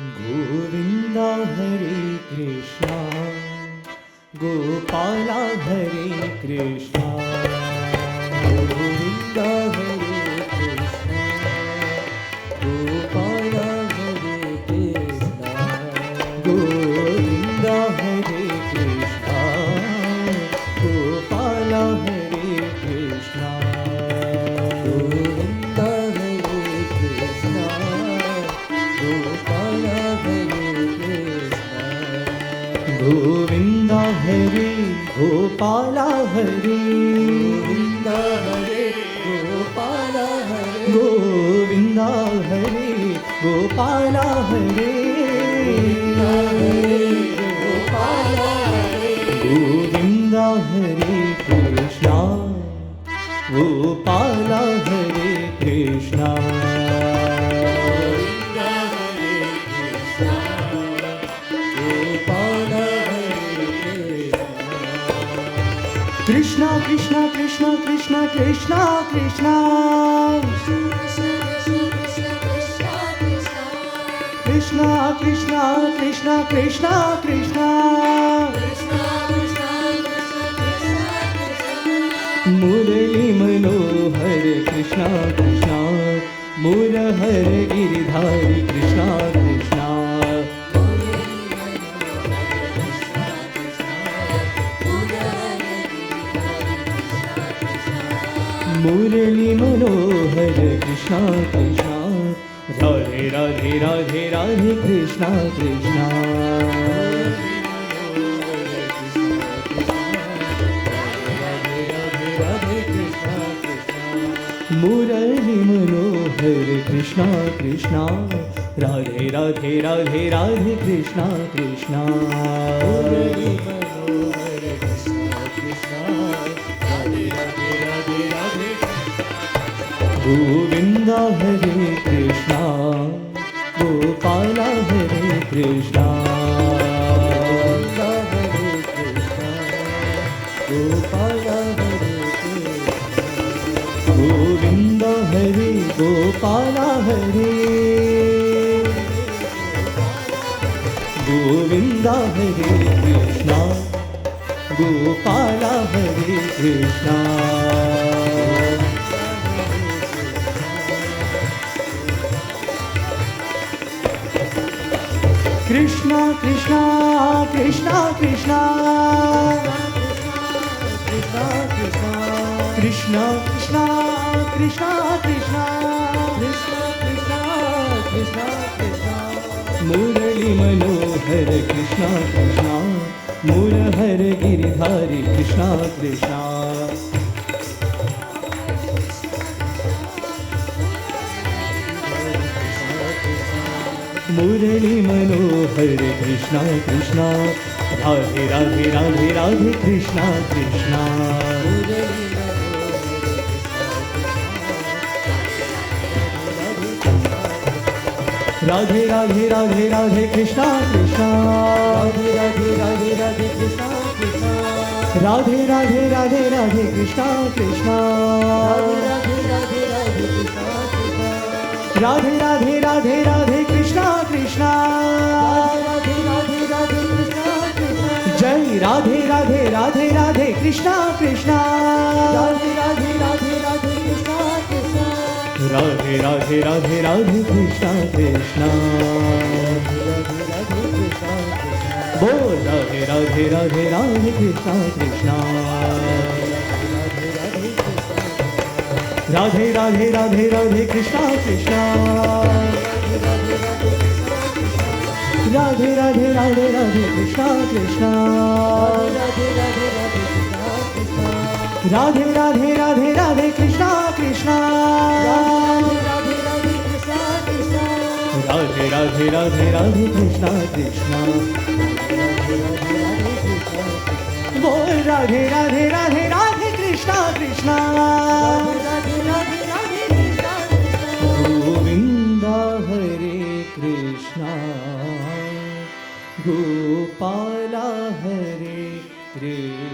गोविन्द हरे कृष्णा गोपाल हरे कृष्णा गोविन्द हरे कृष्णा गोपाल हरे कृष्णा गोविन्द हरे कृष्णा गोपाल हरे कृष्णा गोविन्द हरे कृष्णा गोपाल गोविन्द हरे गोपाल हरे गोविन्द हरे गोपाल हरे गोविन्द हरे कृष्णा गोपाल हरे कृष्णा कृष्णा कृष्णा कृष्णा कृष्णा कृष्णा कृष्णा कृष्णा कृष्णा कृष्णा कृष्णा कृष्णा मुरली मनोहर कृष्णा कृष्णा मुरहर गिरिधारी कृष्णा कृष्णा मुरली मनोहर कृष्णा कृष्णा राधे राधे राधे राधे कृष्णा कृष्णा मुरली मनोहर कृष्णा कृष्णा राधे राधे राधे राधे कृष्णा कृष्णा गोविन्द हरे कृष्णा गोपाल हरे कृष्णा गोपाल हरे गोविन्द हरे गोपाल हरे गोविन्द हरे कृष्णा गोपाल हरे कृष्णा कृष्णा कृष्णा कृष्णा कृष्णा कृष्णा कृष्णा कृष्णा कृष्णा कृष्णा कृष्णा कृष्णा कृष्णा कृष्णा कृष्णा मुरली मनोहर कृष्णा कृष्णा मुरहर गिरिधारी कृष्णा कृष्णा मुरली मनोहर कृष्णा कृष्णा राधे राधे राधे राधे कृष्णा कृष्णा राधे राधे राधे राधे कृष्णा कृष्णा राधे राधे राधे राधे कृष्णा कृष्णा राधे राधे राधे राधे कृष्णा कृष्णा राधे राधे राधे राधे कृष्णा कृष्णा जय राधे राधे राधे राधे कृष्णा कृष्णा राधे राधे राधे राधे कृष्णा कृष्णा राधे राधे राधे राधे कृष्णा कृष्णा बोल राधे राधे राधे राधे कृष्णा कृष्णा राधे राधे राधे राधे कृष्णा कृष्णा राधे राधे राधे राधे कृष्णा कृष्णा राधे राधे राधे राधे कृष्णा कृष्णा राधे राधे राधे राधे कृष्णा कृष्णा बोल राधे राधे राधे राधे कृष्णा कृष्णा गोविन्द हरे कृष्णा गोपाल हरे कृष्णा